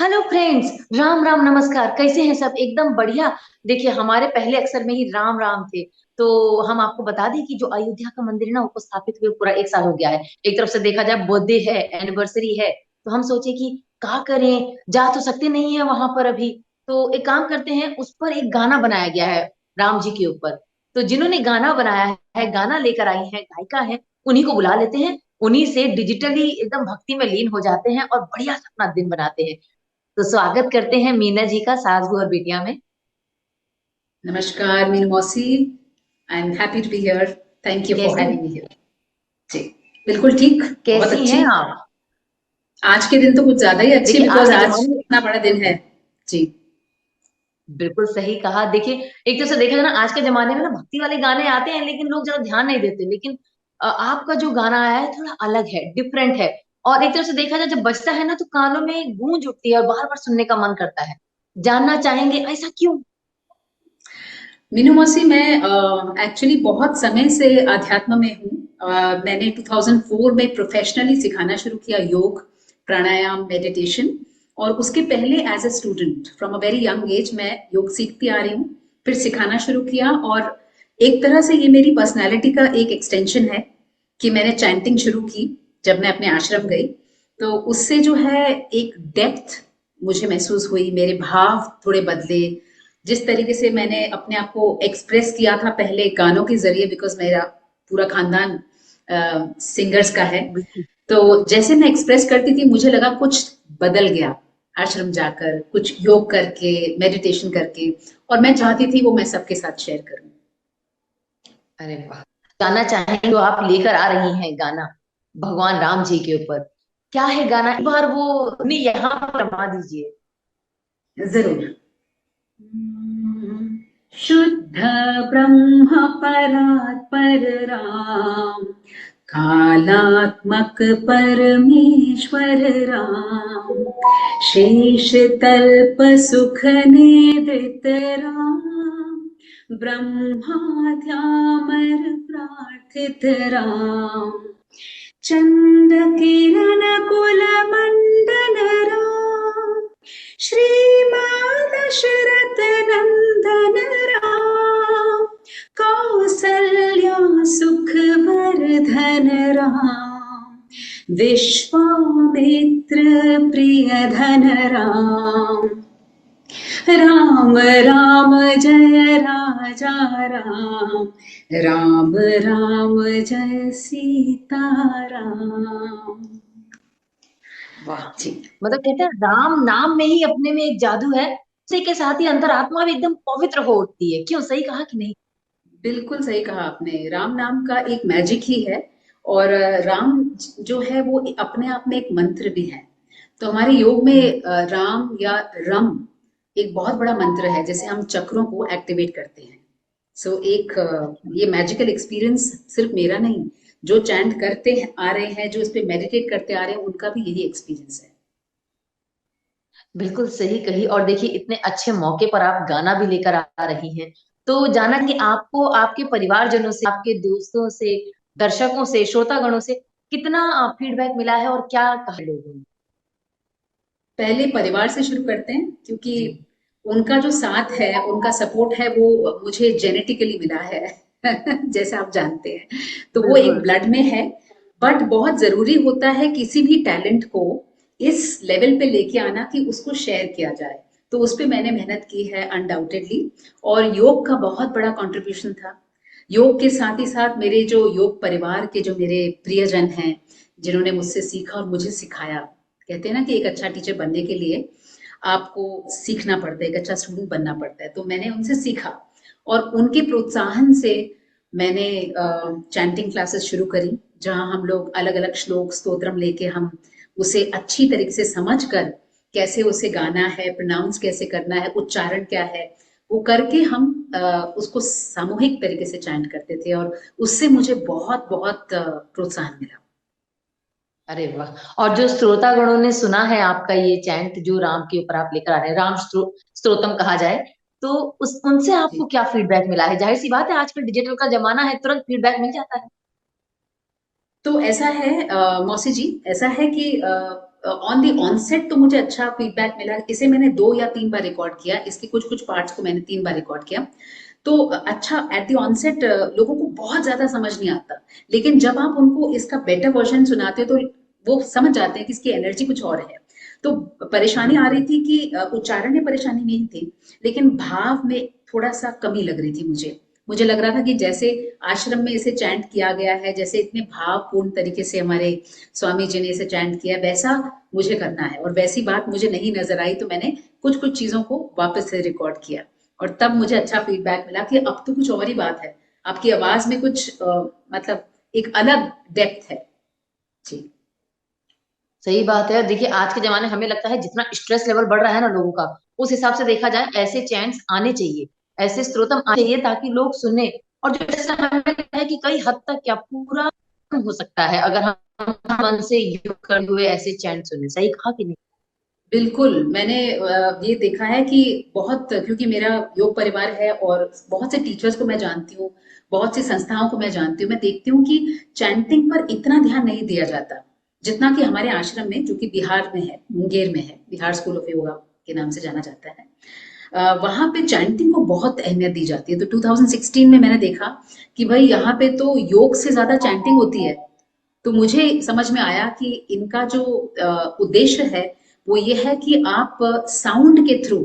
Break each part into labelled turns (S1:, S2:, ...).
S1: Hello friends. Ram Ram नमस्कार। कैसे हैं सब? एकदम बढ़िया। देखिए, हमारे पहले अक्षर में ही राम राम थे। तो हम आपको बता दें कि जो अयोध्या का मंदिर है ना, वो स्थापित हुए पूरा 1 साल हो गया है। एक तरफ से देखा जाए, बर्थडे है, एनिवर्सरी है। तो हम सोचे कि क्या करें, जा तो सकते नहीं है वहां पर अभी। तो एक काम करते हैं, उस पर एक गाना बनाया गया है राम जी के ऊपर। तो जिन्होंने गाना बनाया है, गाना लेकर आई है, गायिका है, उन्हीं को बुला लेते हैं। उन्हीं से डिजिटली एकदम भक्ति में लीन हो जाते हैं और बढ़िया से अपना दिन बनाते हैं। तो स्वागत करते हैं मीना जी का सास बहू और बेटियां में।
S2: नमस्कार मीनू मौसी। I am happy to be here. Thank you for
S1: कैसी
S2: हैविंग मी हियर। जी, बिल्कुल ठीक। बहुत
S1: कैसी हैं
S2: अच्छी।
S1: आप?
S2: आज के दिन तो कुछ ज्यादा ही अच्छी
S1: देखिए, आज
S2: बिकॉज
S1: के
S2: आज
S1: जमाने में
S2: इतना बड़ा दिन है। जी।
S1: बिल्कुल सही कहा। देखिए, एक तरह से देखा जाए ना, आज के जमाने में ना भक्ति वाले गाने आते हैं, लेकिन लोग ज्यादा ध्यान नहीं देते। लेकिन आपका जो गाना आया है थोड़ा अलग है, डिफरेंट है। और एक तरह से देखा जाए, जब बजता है ना तो कानों में गूंज उठती है और बार बार सुनने का मन करता है। जानना चाहेंगे ऐसा क्यों?
S2: मीनू मौसी, मैं एक्चुअली बहुत समय से अध्यात्म में हूँ। मैंने 2004 में प्रोफेशनली सिखाना शुरू किया योग, प्राणायाम, मेडिटेशन। और उसके पहले as a student from a very young age मैं योग सीखती आ रही हूँ। फिर सिखाना शुरू किया और एक तरह से ये मेरी पर्सनालिटी का एक एक्सटेंशन है कि मैंने चैंटिंग शुरू की जब मैं अपने आश्रम गई। तो उससे जो है एक डेप्थ मुझे महसूस हुई, मेरे भाव थोड़े बदले। जिस तरीके से मैंने अपने आप को एक्सप्रेस किया था पहले गानों के जरिए, बिकॉज मेरा पूरा खानदान सिंगर्स का है।
S1: बिल्कुल।
S2: तो जैसे मैं एक्सप्रेस करती थी मुझे लगा कुछ बदल गया आश्रम जाकर, कुछ योग करके, मेडिटेशन करके। और मैं चाहती थी वो मैं सबके साथ शेयर करूं।
S1: अरे वाह। गाना चाहेंगे, जो आप लेकर आ रही हैं गाना भगवान राम जी के ऊपर, क्या है गाना? एक बार वो नहीं, यहाँ पर रमा दीजिए।
S2: जरूर। शुद्ध ब्रह्म परात्पर राम, कालात्मक परमेश्वर राम, शेष तल्प सुख निवृत्त राम, ब्रह्माद्यामर प्रार्थित राम, चंद किरण कुल मंडन राम, श्रीमादशरथ नंदन राम, कौसल्या सुख वर्धन राम, विश्वामित्र प्रिय धन राम, राम राम जय राजा राम, राम राम जय सीता राम।
S1: वाह।
S2: जी,
S1: मतलब कहते हैं, राम नाम में ही अपने में एक जादू है। उसी के साथ ही अंतरात्मा भी एकदम पवित्र हो उठती है। क्यों, सही कहा कि नहीं?
S2: बिल्कुल सही कहा आपने। राम नाम का एक मैजिक ही है। और राम जो है वो अपने आप में एक मंत्र भी है। तो हमारे योग
S1: हम्म।
S2: में राम या रम एक बहुत बड़ा मंत्र है, जैसे हम चक्रों को एक्टिवेट करते हैं। सो एक ये मैजिकल एक्सपीरियंस सिर्फ मेरा नहीं, जो चैंट करते आ रहे हैं, जो इस पे मेडिटेट करते आ रहे हैं, उनका भी यही एक्सपीरियंस है।
S1: बिल्कुल सही कही। और देखिए, इतने अच्छे मौके पर आप गाना भी लेकर आ रही हैं। तो जाना कि आपको आपके परिवारजनों से, आपके दोस्तों से, दर्शकों से, श्रोतागणों से कितना फीडबैक मिला है और क्या कहा लोगों ने?
S2: पहले परिवार से शुरू करते हैं, क्योंकि
S1: जी।
S2: उनका जो साथ है, उनका सपोर्ट है, वो मुझे जेनेटिकली मिला है। जैसे आप जानते हैं, तो वो एक
S1: बिल्कुल।
S2: ब्लड में है। बट बहुत जरूरी होता है किसी भी टैलेंट को इस लेवल पे लेके आना कि उसको शेयर किया जाए। तो उस पे मैंने मेहनत की है अनडाउटेडली। और योग का बहुत बड़ा कंट्रीब्यूशन था। योग के साथ ही साथ मेरे जो योग परिवार के जो मेरे प्रियजन हैं, जिन्होंने मुझसे सीखा और मुझे सिखाया। कहते हैं ना कि एक अच्छा टीचर बनने के लिए आपको सीखना पड़ता है, एक अच्छा स्टूडेंट बनना पड़ता है। तो मैंने उनसे सीखा और उनके प्रोत्साहन से मैंने चैंटिंग क्लासेस शुरू करी, जहां हम लोग अलग अलग श्लोक स्तोत्रम लेके हम उसे अच्छी तरीके से समझ कर कैसे उसे गाना है, प्रोनाउंस कैसे करना है, उच्चारण क्या है, वो करके हम उसको सामूहिक तरीके से चैंट करते थे। और उससे मुझे बहुत बहुत प्रोत्साहन मिला।
S1: अरे वाह। और जो श्रोतागणों ने सुना है आपका ये चैंट, जो राम के ऊपर आप लेकर आ रहे हैं, स्तोत्रम कहा जाए, तो उस उनसे आपको
S2: जी।
S1: क्या फीडबैक मिला है? जाहिर सी बात है, आजकल डिजिटल का जमाना है, तुरंत फीडबैक मिल जाता है।
S2: तो ऐसा है मौसी जी, ऐसा है कि ऑन द ऑनसेट तो मुझे अच्छा फीडबैक मिला। इसे मैंने 2 या 3 बार रिकॉर्ड किया, इसके कुछ कुछ पार्ट्स को मैंने 3 बार रिकॉर्ड किया। तो अच्छा एट द ऑनसेट लोगों को बहुत ज्यादा समझ नहीं आता, लेकिन जब आप उनको इसका बेटर वर्जन सुनाते हो तो वो समझ जाते हैं कि इसकी एनर्जी कुछ और है। तो परेशानी आ रही थी कि उच्चारण में परेशानी नहीं थी, लेकिन भाव में थोड़ा सा कमी लग रही थी मुझे। मुझे लग रहा था कि जैसे आश्रम में इसे चैंट किया गया है, जैसे इतने भावपूर्ण तरीके से हमारे स्वामी जी ने इसे चैंट किया, वैसा मुझे करना है, और वैसी बात मुझे नहीं नजर आई। तो मैंने कुछ कुछ चीजों को वापस से रिकॉर्ड किया, और तब मुझे अच्छा फीडबैक मिला कि अब तो कुछ और ही बात है, आपकी आवाज में कुछ मतलब एक अलग डेप्थ है। जी।
S1: सही बात है। देखिए आज के जमाने हमें लगता है जितना स्ट्रेस लेवल बढ़ रहा है ना लोगों का, उस हिसाब से देखा जाए ऐसे चैंट्स आने चाहिए, ऐसे स्त्रोतम आने चाहिए ताकि लोग सुने। और जो जैसे हमें लगता है कि कई हद तक क्या पूरा हो सकता है अगर हम मन से योग करते हुए ऐसे चैंट सुने। सही कहा कि नहीं?
S2: बिल्कुल, मैंने ये देखा है कि बहुत, क्योंकि मेरा योग परिवार है और बहुत से टीचर्स को मैं जानती हूँ, बहुत सी संस्थाओं को मैं जानती हूँ, मैं देखती हूँ कि चैंटिंग पर इतना ध्यान नहीं दिया जाता, जितना कि हमारे आश्रम में, जो कि बिहार में है, मुंगेर में है, बिहार स्कूल ऑफ योगा के नाम से जाना जाता है। वहाँ पे चैंटिंग को बहुत अहमियत दी जाती है। तो 2016 में मैंने देखा कि भाई यहाँ पे तो योग से ज्यादा चैंटिंग होती है। तो मुझे समझ में आया कि इनका जो उद्देश्य है वो ये है कि आप साउंड के थ्रू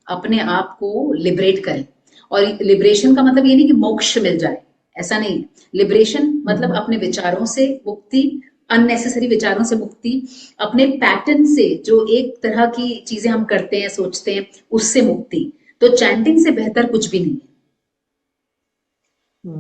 S2: अपने आप को लिबरेट करें। और लिबरेशन का मतलब ये नहीं कि मोक्ष मिल जाए, ऐसा नहीं है। लिबरेशन मतलब अपने विचारों से मुक्ति, अननेसेसरी विचारों से मुक्ति, अपने पैटर्न से जो एक तरह की चीजें हम करते हैं सोचते हैं उससे मुक्ति। तो चैंटिंग से बेहतर कुछ भी नहीं है।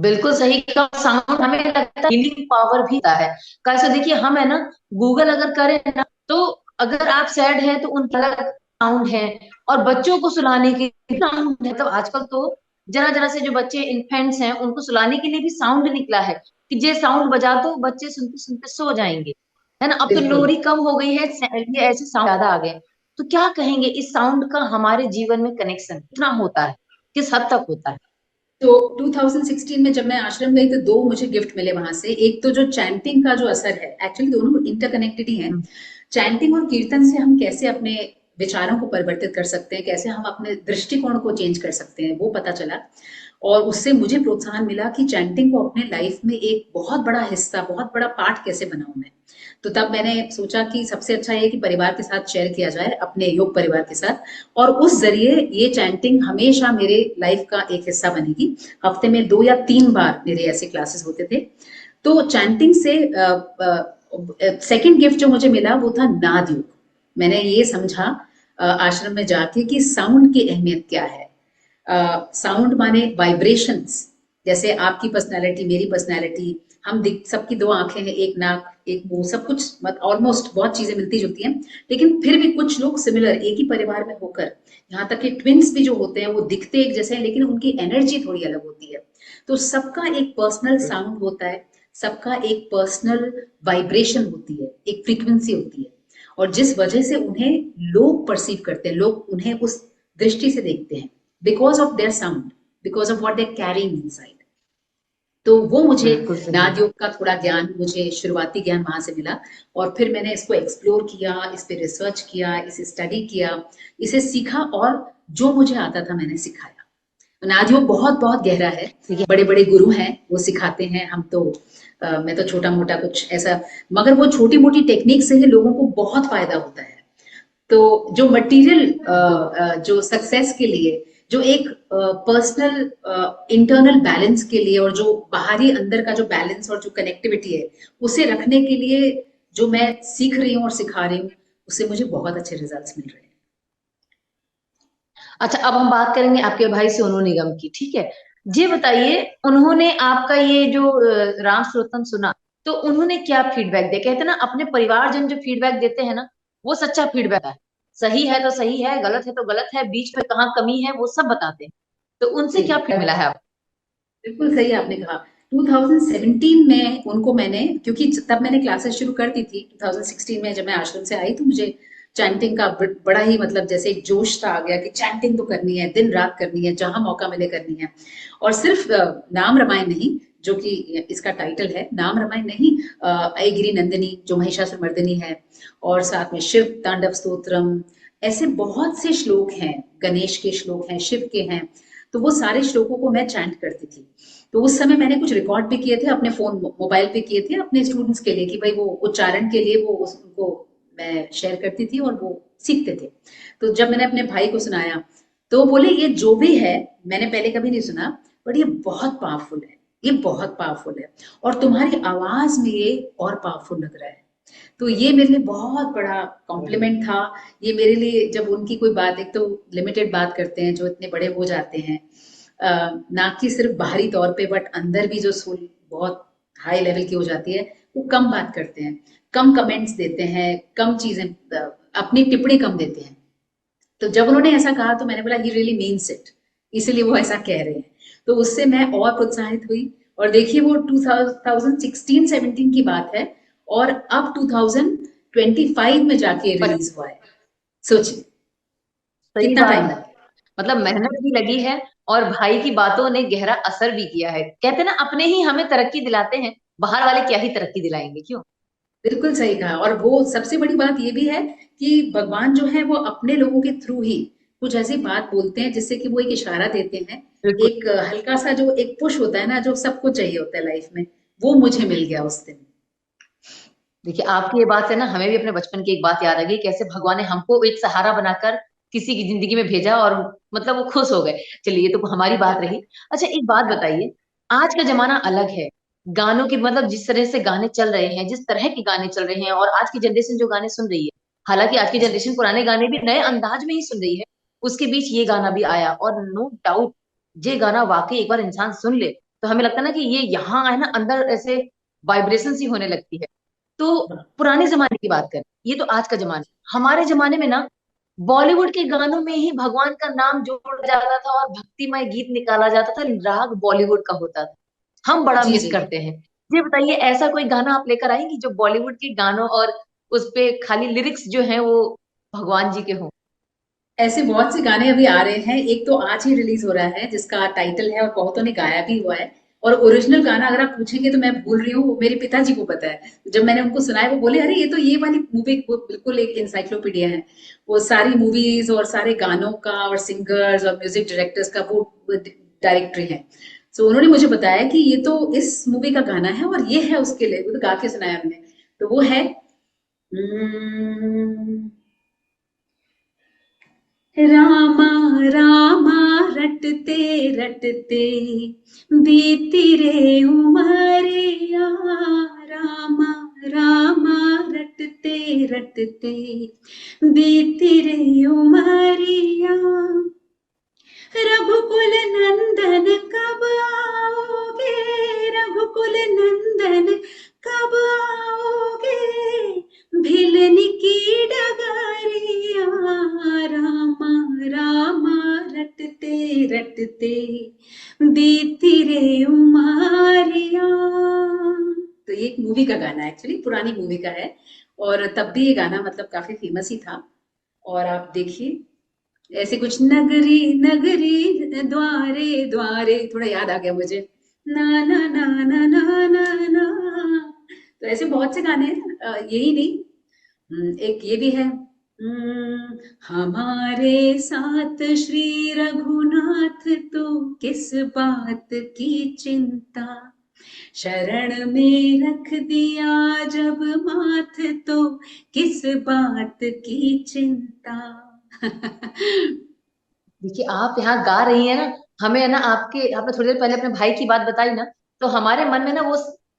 S1: बिल्कुल सही कहा। साउंड हमें लगता है हीलिंग पावर भी होता है। कैसे देखिए हम है ना, गूगल अगर करें ना तो अगर आप सैड है तो उनका अलग साउंड है, और बच्चों को सुलाने के साउंड है। तो आजकल तो जरा जरा से जो बच्चे इन्फेंट्स हैं उनको सुलाने के लिए भी साउंड निकला है कि ये साउंड बजा दो, बच्चे सुनते सुनते सो जाएंगे। है ना, अब तो
S2: बिल्कुल।
S1: लोरी कम हो गई है, ये ऐसे साउंड ज्यादा आ गए। तो क्या कहेंगे इस साउंड का हमारे जीवन में कनेक्शन कितना होता है, किस हद तक होता है?
S2: तो 2016 में जब मैं आश्रम गई तो 2 मुझे गिफ्ट मिले वहां से। एक तो जो चैंटिंग का जो असर है, एक्चुअली दोनों इंटरकनेक्टेड ही हैं। चैंटिंग और कीर्तन से हम कैसे अपने विचारों को परिवर्तित कर सकते हैं, कैसे हम अपने दृष्टिकोण को चेंज कर सकते हैं, वो पता चला। और उससे मुझे प्रोत्साहन मिला कि चैंटिंग को अपने लाइफ में एक बहुत बड़ा हिस्सा, बहुत बड़ा पार्ट कैसे बनाऊं मैं। तो तब मैंने सोचा कि सबसे अच्छा ये कि परिवार के साथ शेयर किया जाए, अपने योग परिवार के साथ। और उस जरिए ये चैंटिंग हमेशा मेरे लाइफ का एक हिस्सा बनेगी। हफ्ते में 2 या 3 बार मेरे ऐसे क्लासेस होते थे। तो चैंटिंग से सेकंड गिफ्ट जो मुझे मिला वो था नाद योग। मैंने ये समझा आश्रम में जाके कि साउंड की अहमियत क्या है। साउंड माने वाइब्रेशंस। जैसे आपकी पर्सनालिटी, मेरी पर्सनालिटी, हम दिख, सबकी 2 आंखें हैं, एक नाक, एक मुंह, सब कुछ ऑलमोस्ट बहुत चीजें मिलती जुलती हैं। लेकिन फिर भी कुछ लोग सिमिलर, एक ही परिवार में होकर, यहाँ तक कि ट्विंस भी जो होते हैं वो दिखते एक जैसे हैं लेकिन उनकी एनर्जी थोड़ी अलग होती है। तो सबका एक पर्सनल साउंड होता है, सबका एक पर्सनल वाइब्रेशन होती है, एक फ्रीक्वेंसी होती है। और जिस वजह से उन्हें लोग परसीव करते हैं, लोग उन्हें उस दृष्टि से देखते हैं, because of their sound, because of what they carrying inside. तो वो मुझे
S1: बिल्कुल सही।
S2: नाद योग का थोड़ा ज्ञान, मुझे शुरुआती ज्ञान वहां से मिला। और फिर मैंने इसको एक्सप्लोर किया, इस पे रिसर्च किया, इसे स्टडी किया, इसे सीखा, और जो मुझे आता था मैंने सिखाया। नाद योग बहुत बहुत गहरा है।
S1: देखिए
S2: बड़े बड़े गुरु हैं, वो सिखाते हैं, हम तो मैं तो छोटा मोटा कुछ ऐसा, मगर वो छोटी मोटी टेक्निक से ही लोगों को बहुत फायदा होता है। तो जो मटेरियल, जो सक्सेस के लिए, जो एक पर्सनल इंटरनल बैलेंस के लिए, और जो बाहरी अंदर का जो बैलेंस और जो कनेक्टिविटी है उसे रखने के लिए जो मैं सीख रही हूँ और सिखा रही हूँ, उससे मुझे बहुत अच्छे रिजल्ट्स मिल रहे हैं।
S1: अच्छा, अब हम बात करेंगे आपके भाई सोनू निगम की, ठीक है? ये बताइए, उन्होंने आपका ये जो राम श्रोतम सुना तो उन्होंने क्या फीडबैक दिया? कहते हैं ना अपने परिवारजन जो फीडबैक देते हैं ना, वो सच्चा फीडबैक है। सही है तो सही है, गलत है तो गलत है, बीच में कहाँ कमी है वो सब बताते हैं। तो उनसे
S2: जी,
S1: क्या फीडबैक मिला है आपको?
S2: बिल्कुल सही आपने कहा। 2017 में उनको मैंने, क्योंकि तब मैंने क्लासेस शुरू कर दी थी 2016 में, जब मैं आश्रम से आई तो मुझे चैंटिंग का बड़ा ही मतलब जैसे एक जोश सा आ गया कि चैंटिंग तो करनी है, दिन रात करनी है, जहां मौका मिले करनी है। और सिर्फ नाम रामायण नहीं, जो कि इसका टाइटल है, नाम रामायण नहीं, अयगिरि नंदिनी जो महिषासुर मर्दिनी है, और साथ में शिव तांडव स्तोत्रम, ऐसे बहुत से श्लोक हैं, गणेश के श्लोक हैं, शिव के हैं। तो वो सारे श्लोकों को मैं चैंट करती थी। तो उस समय मैंने कुछ रिकॉर्ड भी किए थे अपने फोन मोबाइल पे, किए थे अपने स्टूडेंट्स के लिए कि भाई वो उच्चारण के लिए वो उनको मैं शेयर करती थी और वो सीखते थे। तो जब मैंने अपने भाई को सुनाया तो वो बोले ये जो भी है, मैंने पहले कभी नहीं सुना, बट ये बहुत पावरफुल है, ये बहुत पावरफुल है, और तुम्हारी आवाज में ये और पावरफुल लग रहा है। तो ये मेरे लिए बहुत बड़ा कॉम्प्लीमेंट था। ये मेरे लिए, जब उनकी कोई बात, एक तो लिमिटेड बात करते हैं जो इतने बड़े हो जाते हैं, ना कि सिर्फ बाहरी तौर पे बट अंदर भी जो सोल बहुत हाई लेवल की हो जाती है, वो कम बात करते हैं, कम कमेंट्स देते हैं, कम चीजें, अपनी टिप्पणी कम देते हैं। तो जब उन्होंने ऐसा कहा तो मैंने बोला ही रियली मीन्स इट, इसीलिए वो ऐसा कह रहे हैं। तो उससे मैं और प्रोत्साहित हुई। और देखिए वो 2016-17 की बात है, और अब 2025 में जाके
S1: पर
S2: रिलीज हुआ है। सोचिए
S1: सही
S2: कितना
S1: बात
S2: टाइम
S1: है,
S2: लग गया।
S1: मतलब मेहनत भी लगी है और भाई की बातों ने गहरा असर भी किया है। कहते हैं ना, अपने ही हमें तरक्की दिलाते हैं, बाहर वाले क्या ही तरक्की दिलाएंगे, क्यों।
S2: बिल्कुल सही कहा। और वो सबसे बड़ी बात ये भी है कि भगवान जो है वो अपने लोगों के थ्रू ही कुछ ऐसी बात बोलते हैं जिससे कि वो एक इशारा देते हैं,
S1: बिल्कुल।
S2: एक हल्का सा जो एक पुश होता है ना, जो सबको चाहिए होता है लाइफ में, वो मुझे मिल गया उस दिन।
S1: देखिए, आपकी ये बात से ना हमें भी अपने बचपन की एक बात याद आ गई, कैसे भगवान ने हमको एक सहारा बनाकर किसी की जिंदगी में भेजा और मतलब वो खुश हो गए। चलिए, ये तो हमारी बात रही। अच्छा, एक बात बताइए, आज का जमाना अलग है, गानों की मतलब जिस तरह से गाने चल रहे हैं, जिस तरह के गाने चल रहे हैं, और आज की जनरेशन जो गाने सुन रही है, हालांकि आज की
S2: जी।
S1: जनरेशन पुराने गाने भी नए अंदाज में ही सुन रही है, उसके बीच ये गाना भी आया, और नो डाउट ये गाना वाकई एक बार इंसान सुन ले तो हमें लगता है ना कि ये यहाँ है ना, अंदर ऐसे वाइब्रेशन सी होने लगती है। तो पुराने जमाने की बात करें, ये तो आज का जमाना। हमारे जमाने में ना बॉलीवुड के गानों में ही भगवान का नाम जोड़ा जाता था और भक्तिमय गीत निकाला जाता था, राग बॉलीवुड का होता था। हम बड़ा
S2: जी
S1: मिस
S2: जी।
S1: करते हैं। ये बताइए, ऐसा कोई गाना आप लेकर आएंगी जो बॉलीवुड के गानों और उस पे खाली लिरिक्स जो हैं वो भगवान जी के हों।
S2: ऐसे बहुत से गाने अभी आ रहे हैं। एक तो आज ही रिलीज हो रहा है जिसका टाइटल है, और बहुतों ने गाया भी हुआ है। और ओरिजिनल गाना अगर आप पूछेंगे तो मैं भूल रही हूँ, वो मेरे पिताजी को पता है। जब मैंने उनको सुनाया वो बोले अरे ये तो ये वाली मूवी, वो बिल्कुल एक इंसाइक्लोपीडिया है। वो सारी मूवीज और सारे गानों का और सिंगर्स और म्यूजिक डायरेक्टर्स का वो डायरेक्टरी है। सो उन्होंने मुझे बताया कि ये तो इस मूवी का गाना है और ये है उसके लिए, वो तो गा के सुनाया हमने। तो वो है, रामा रामा रटते रटते बीती रे उमरिया, रामा रामा रटते रटते बीती रे उमरिया, रघुकुल नंदन कब आओगे, रघुकुल नंदन कब आओगे, भिलनी की डगरिया, रामा रामा रटते रटते बीती रे उमारिया। तो ये एक मूवी का गाना है, एक्चुअली पुरानी मूवी का है, और तब भी ये गाना मतलब काफी फेमस ही था। और आप देखिए ऐसे कुछ, नगरी नगरी द्वारे द्वारे, थोड़ा याद आ गया मुझे, ना ना ना ना ना ना ना। तो ऐसे बहुत से गाने हैं, यही नहीं। एक ये भी है, हमारे साथ श्री रघुनाथ तो किस बात की चिंता, शरण में रख दिया जब माथ तो किस बात की चिंता।
S1: देखिए, आप यहाँ गा रही हैं ना, हमें है ना, आपने थोड़ी देर पहले अपने भाई की बात बताई ना, तो हमारे मन में ना वो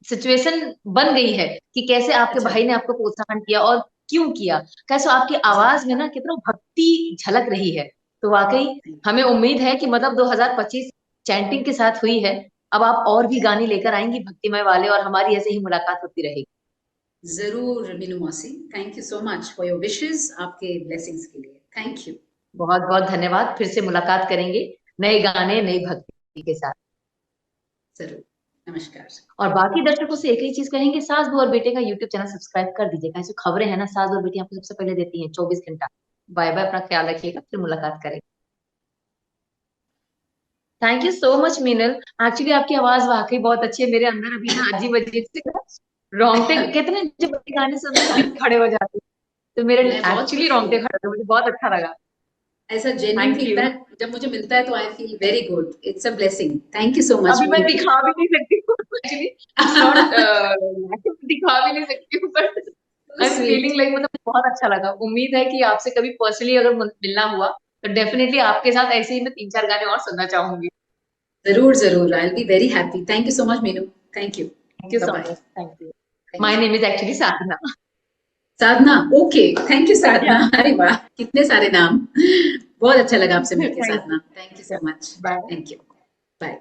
S1: सिचुएशन बन गई है कि कैसे आपके
S2: अच्छा।
S1: भाई ने आपको प्रोत्साहन किया और क्यों किया। कैसे आपकी
S2: जी।
S1: आवाज में ना कितना भक्ति झलक रही है। तो वाकई हमें उम्मीद है कि मतलब 2025 चैंटिंग के साथ हुई है। अब आप और भी गाने लेकर आएंगी भक्तिमय वाले, और हमारी ऐसे ही मुलाकात होती रहेगी।
S2: जरूर मीनू मौसी, thank you so much for your wishes, आपके ब्लेसिंग्स के लिए थैंक यू।
S1: बहुत बहुत धन्यवाद, फिर से मुलाकात करेंगे नए गाने नई भक्ति के साथ।
S2: जरूर। नमस्कार।
S1: और बाकी दर्शकों से एक ही चीज कहेंगे, सास बहू और बेटे का यूट्यूब चैनल सब्सक्राइब कर दीजिएगा। ऐसी खबरें हैं ना, सास और बेटी आपको सबसे पहले देती हैं 24 घंटा। बाय बाय, अपना ख्याल रखिएगा, फिर मुलाकात करेंगे। Thank you so much Meenal. Actually आपकी आवाज वाकई बहुत अच्छी है। मेरे अंदर अभी ना अजीब अजीब से रोंगटे कहते हैं ना, जब बड़े गाने सुनते हैं तभी खड़े हो जाते हैं। तो मेरे
S2: मैं बहुत
S1: एक्चुअली
S2: खुश हूँ।
S1: रोंगटे खड़े हो, मुझे बहुत अच्छा लगा।
S2: ऐसा जेन्युइन
S1: थैंक यू।
S2: फीडबैक जब मुझे मिलता है तो I feel very good, it's a blessing. Thank you so much
S1: अभी मैं
S2: मीनू।
S1: दिखा भी नहीं सकती हूँ एक्चुअली, इट्स नॉट, दिखा भी नहीं सकती हूँ, but I am
S2: sweet.
S1: Feeling like, मतलब मुझे बहुत अच्छा लगा। उम्मीद है कि आपसे कभी पर्सनली अगर मिलना हुआ तो डेफिनेटली आपके साथ ऐसे ही मैं 3-4 गाने और सुनना चाहूंगी।
S2: जरूर जरूर, I will be very happy. Thank you so much Meenu. Thank you.
S1: Thank you
S2: bye
S1: so
S2: bye.
S1: Much, thank you.
S2: Thank
S1: my
S2: you.
S1: Name is actually Sadhana.
S2: Sadhana, okay. Thank you
S1: या
S2: साधना। अरे वाह, कितने सारे नाम। बहुत अच्छा लगा आपसे मिलके
S1: thank
S2: Sadhana. Thank you
S1: you.
S2: So much.
S1: Bye.
S2: Thank you. Bye.